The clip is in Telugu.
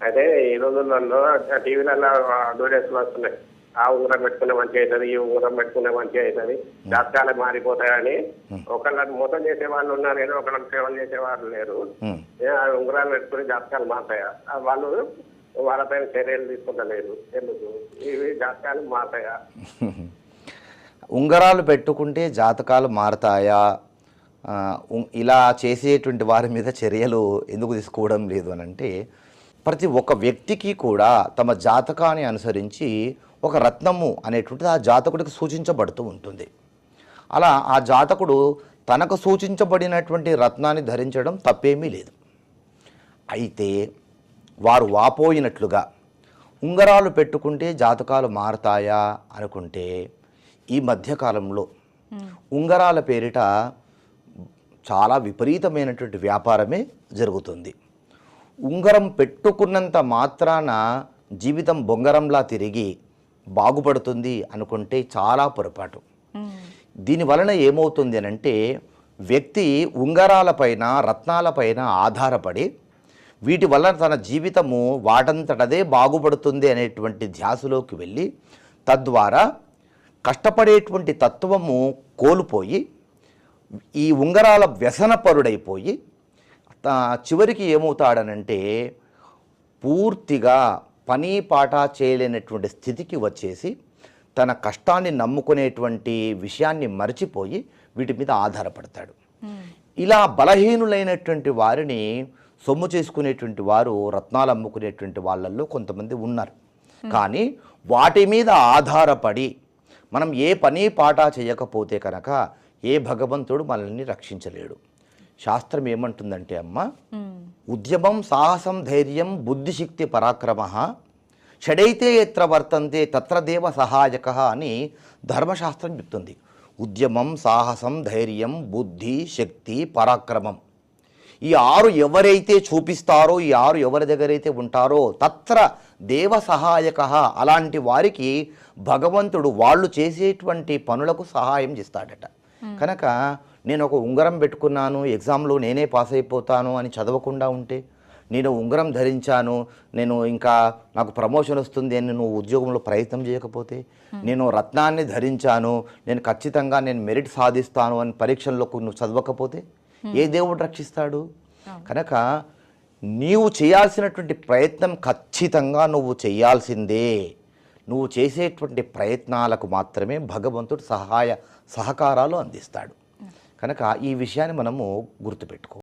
అయితే ఈ రోజులలో టీవీలలో అడ్వర్టైజ్లు వస్తున్నాయి. ఆ ఉంగరం పెట్టుకునే మంచిగా అవుతుంది, ఈ ఉంగరం పెట్టుకునే మంచిగా అవుతుంది, జాతకాలు మారిపోతాయని. ఒకళ్ళని మోసం చేసే వాళ్ళు ఉన్నారు, ఏదో ఒకళ్ళకి సేవలు చేసే వాళ్ళు లేరు. ఆ ఉంగరాలు పెట్టుకుని జాతకాలు మారుతాయా? వాళ్ళు వాళ్ళపైన చర్యలు తీసుకుంటలేరు ఎందుకు? ఇవి జాతకాలు మారుతాయా? ఉంగరాలు పెట్టుకుంటే జాతకాలు మారతాయా? ఇలా చేసేటువంటి వారి మీద చర్యలు ఎందుకు తీసుకోవడం లేదు అని అంటే, ప్రతి ఒక్క వ్యక్తికి కూడా తమ జాతకాన్ని అనుసరించి ఒక రత్నము అనేటువంటిది ఆ జాతకుడికి సూచించబడుతూ ఉంటుంది. అలా ఆ జాతకుడు తనకు సూచించబడినటువంటి రత్నాన్ని ధరించడం తప్పేమీ లేదు. అయితే వారు వాపోయినట్లుగా ఉంగరాలు పెట్టుకుంటే జాతకాలు మారతాయా అనుకుంటే, ఈ మధ్యకాలంలో ఉంగరాల పేరిట చాలా విపరీతమైనటువంటి వ్యాపారమే జరుగుతుంది. ఉంగరం పెట్టుకున్నంత మాత్రాన జీవితం బొంగరంలా తిరిగి బాగుపడుతుంది అనుకుంటే చాలా పొరపాటు. దీనివలన ఏమవుతుంది అనంటే, వ్యక్తి ఉంగరాలపైన రత్నాలపైన ఆధారపడి వీటి వల్ల తన జీవితము వాటంతటదే బాగుపడుతుంది అనేటువంటి ధ్యాసలోకి వెళ్ళి తద్వారా కష్టపడేటువంటి తత్వము కోల్పోయి ఈ ఉంగరాల వ్యసనపరుడైపోయి చివరికి ఏమవుతాడనంటే పూర్తిగా పని పాట చేయలేనటువంటి స్థితికి వచ్చేసి తన కష్టాన్ని నమ్ముకునేటువంటి విషయాన్ని మర్చిపోయి వీటి మీద ఆధారపడతాడు. ఇలా బలహీనులైనటువంటి వారిని సొమ్ము చేసుకునేటువంటి వారు రత్నాలు అమ్ముకునేటువంటి వాళ్ళల్లో కొంతమంది ఉన్నారు. కానీ వాటి మీద ఆధారపడి మనం ఏ పని పాట చేయకపోతే కనుక ఏ భగవంతుడు మనల్ని రక్షించలేడు. శాస్త్రం ఏమంటుందంటే అమ్మ, ఉద్యమం సాహసం ధైర్యం బుద్ధిశక్తి పరాక్రమ షడైతే ఎత్ర వర్తంతే తత్ర దేవ సహాయక అని ధర్మశాస్త్రం చెప్తుంది. ఉద్యమం సాహసం ధైర్యం బుద్ధి శక్తి పరాక్రమం, ఈ 6 ఎవరైతే చూపిస్తారో, ఈ 6 ఎవరి దగ్గరైతే ఉంటారో తత్ర దేవ సహాయక, అలాంటి వారికి భగవంతుడు వాళ్ళు చేసేటువంటి పనులకు సహాయం చేస్తాడట. కనుక నేను ఒక ఉంగరం పెట్టుకున్నాను, ఎగ్జామ్లో నేనే పాస్ అయిపోతాను అని చదవకుండా ఉంటే, నేను ఉంగరం ధరించాను, నేను ఇంకా నాకు ప్రమోషన్ వస్తుంది అని నువ్వు ఉద్యోగంలో ప్రయత్నం చేయకపోతే, నేను రత్నాన్ని ధరించాను, నేను ఖచ్చితంగా నేను మెరిట్ సాధిస్తాను అని పరీక్షల్లో నువ్వు చదవకపోతే ఏ దేవుడు రక్షిస్తాడు? కనుక నీవు చేయాల్సినటువంటి ప్రయత్నం ఖచ్చితంగా నువ్వు చేయాల్సిందే. నువ్వు చేసేటువంటి ప్రయత్నాలకు మాత్రమే భగవంతుడు సహాయ సహకారాలు అందిస్తాడు. కనుక ఈ విషయాన్ని మనము గుర్తుపెట్టుకో.